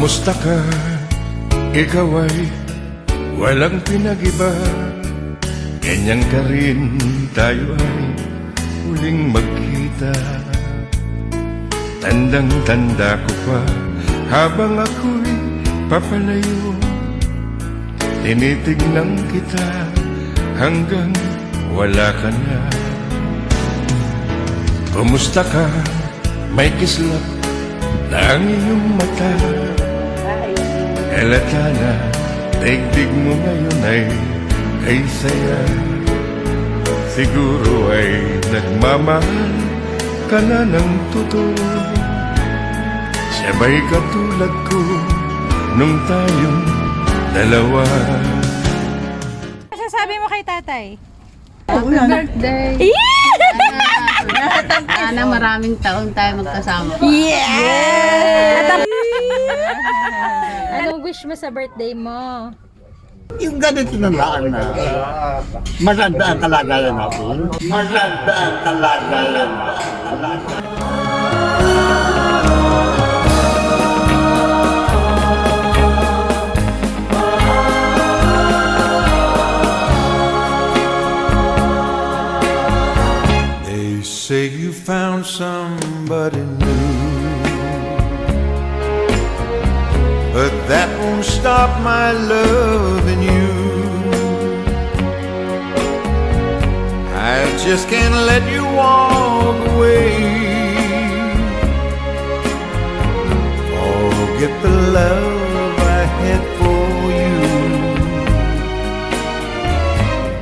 Kumusta ka? Ikaw ay walang pinag-iba. Ganyan ka rin, tayo ay huling magkita. Tandang-tanda ko pa, habang ako'y papalayo, tinitignan kita hanggang wala ka na. Kumusta ka? May kislap na ang iyong mata. Halata na, daigdig mo ngayon ay saya. Siguro ay nagmamahal ka na ng totoo. Sabay katulad ko nung tayong dalawa. Masasabi mo kay tatay? Happy birthday! Sana maraming taon tayo magkasama. Yeah! Anong wish mo sa birthday mo? Yung ganito na lang na maganda ang kalagayan natin. Maganda ang kalagayan natin. They say you found somebody new, but that won't stop my loving you. I just can't let you walk away. Forget the love I had for you.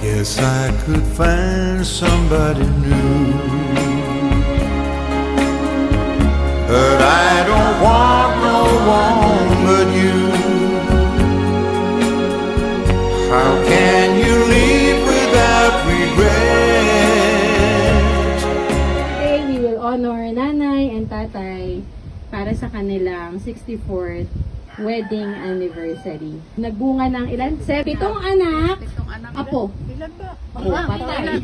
Guess I could find somebody new, but I don't want no one but you. How can you leave without regret? Today, we will honor nanay and tatay para sa kanilang 64th wedding anniversary. Nagbunga ng ilan? 7 anak. Apo. Ilan ba? Oh, patay.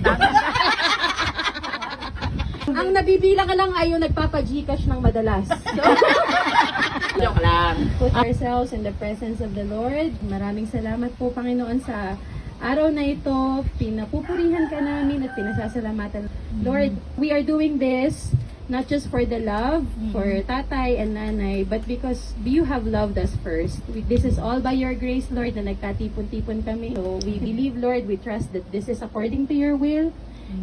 Ang nabibilang ka lang ay yung nagpapa-Gcash ng madalas. Joke lang. Put ourselves in the presence of the Lord. Maraming salamat po, Panginoon, sa araw na ito. Pinapupurihan ka namin at pinasasalamatan. Lord, we are doing this not just for the love, for tatay and nanay, but because you have loved us first. This is all by your grace, Lord, na nagkatipon-tipon kami. So we believe, Lord, we trust that this is according to your will.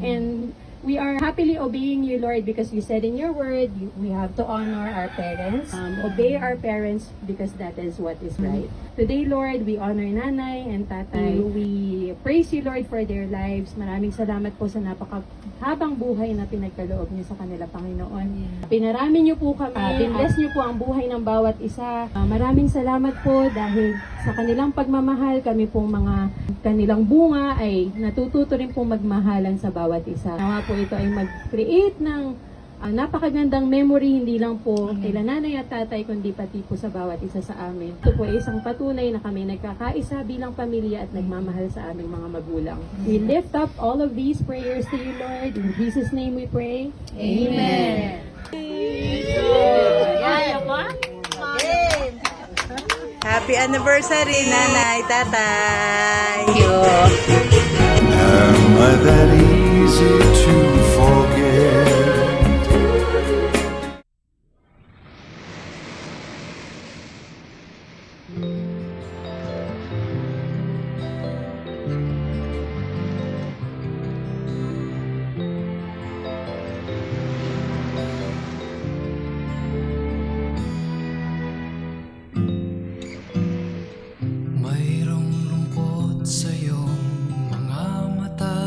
And we are happily obeying you, Lord, because you said in your word, we have to honor our parents. Obey our parents because that is what is right. Today, Lord, we honor nanay and tatay. We praise you, Lord, for their lives. Maraming salamat po sa napakahabang buhay na pinagkaloob niyo sa kanila, Panginoon. Pinarami niyo po kami. Binbless niyo po ang buhay ng bawat isa. Maraming salamat po dahil sa kanilang pagmamahal, kami pong mga kanilang bunga ay natututo rin pong magmahalan sa bawat isa. Nawa po ito ay mag-create ng napakagandang memory, hindi lang po kila nanay at tatay, kundi pati po sa bawat isa sa amin. Ito po ay isang patunay na kami nagkakaisa bilang pamilya at nagmamahal sa aming mga magulang. We lift up all of these prayers to you, Lord. In Jesus' name we pray. Amen. Happy anniversary, nanay, tatay! Thank you. Am I that easy to forget? Mayroong lungkot sa iyong mga mata,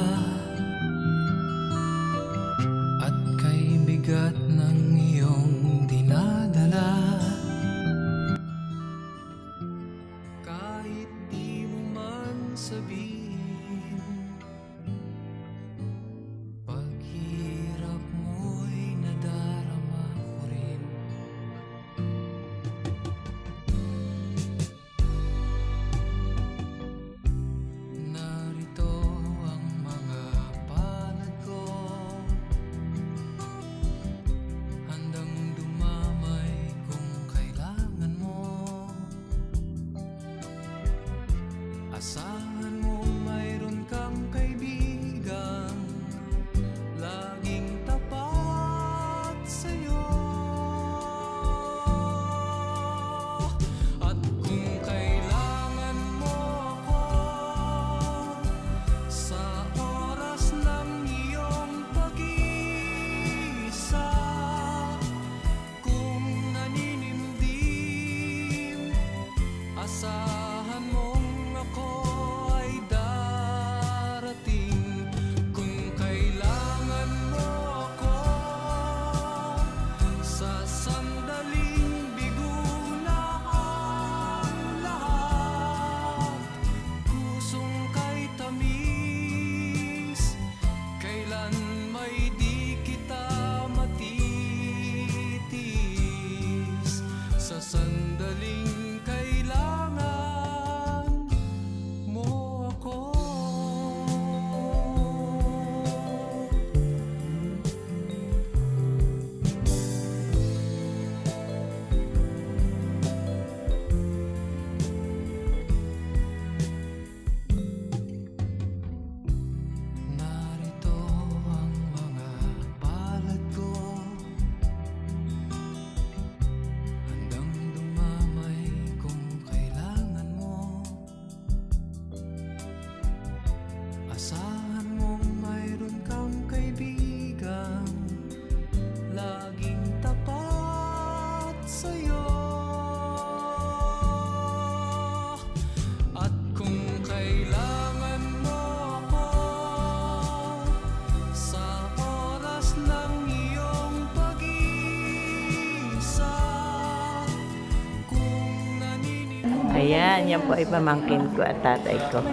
Ayan, yan po ay pamangkin ko at tatay ko.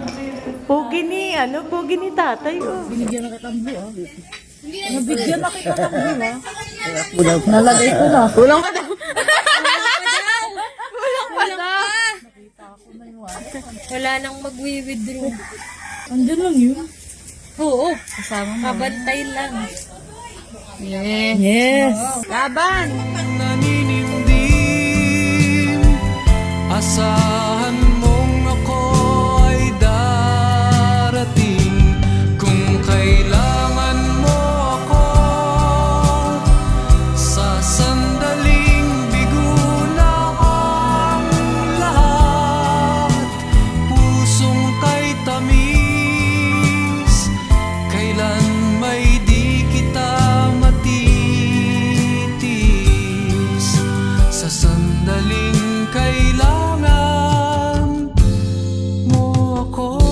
Pugi ni tatay, oh. Wala nang magwi-withdraw. Andun lang yun? Oo. Kasama mo. Kabantay lang. Yes. Laban! Asahan mong ako ay darating kung kailangan mo ako. Sa sandaling bigo na ang lahat, pusong kay tamis, kailan may di kita matitis. Sa sandaling kailangan mo ako.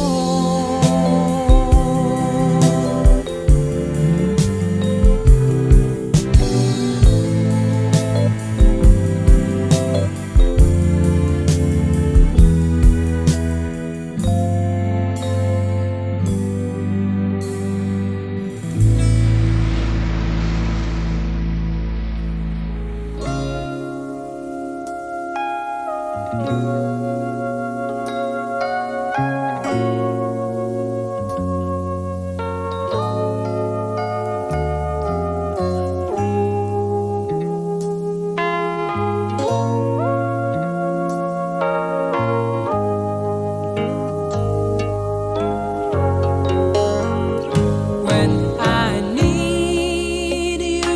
When I need you,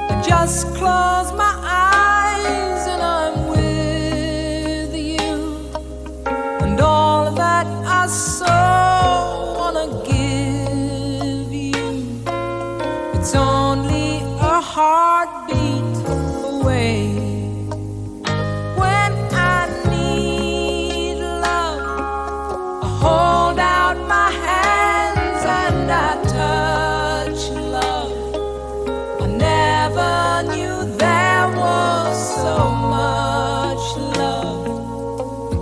I just close my eyes and I'm with you. And all that I so wanna give you, it's only a heartbeat away. When I need love, I hold out my hands and I touch love. I never knew there was so much love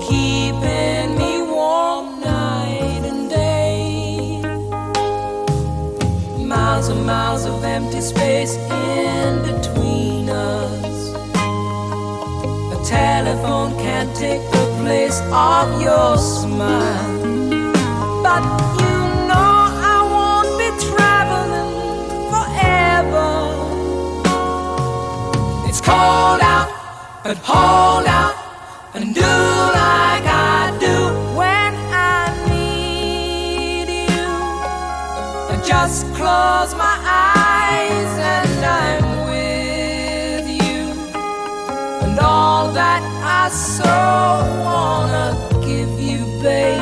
keeping me warm night and day. Miles and miles of empty space in between us. A telephone can't take the place of your smile. But you know I won't be traveling forever. It's cold out, but hold out and do like I do when I need you. I just close my eyes and I'm with you. And all that I so wanna give you, babe,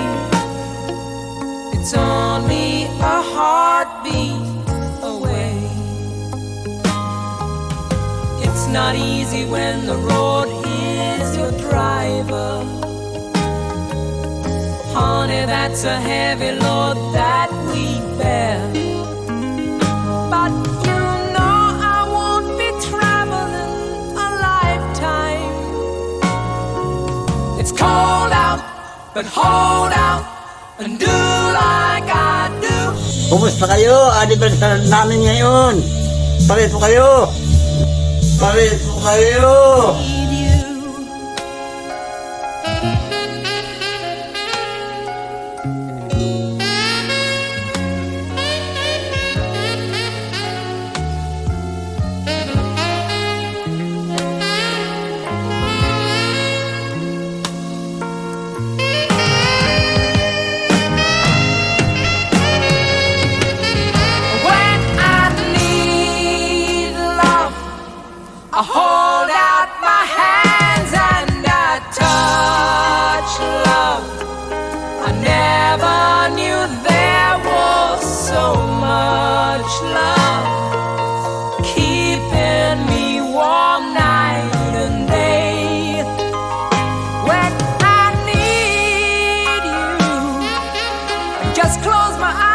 it's only a heartbeat away. It's not easy when the road is your driver. Honey, that's a heavy load that we bear. But you know I won't be traveling a lifetime. It's cold out, but hold out and do like I do. Kumusta kayo? Anniversary namin ngayon. Pareho kayo. Pareho kayo. Need you. When I need love, I hold out my hands and I touch love. I never knew there was so much love keeping me warm night and day. When I need you, I just close my eyes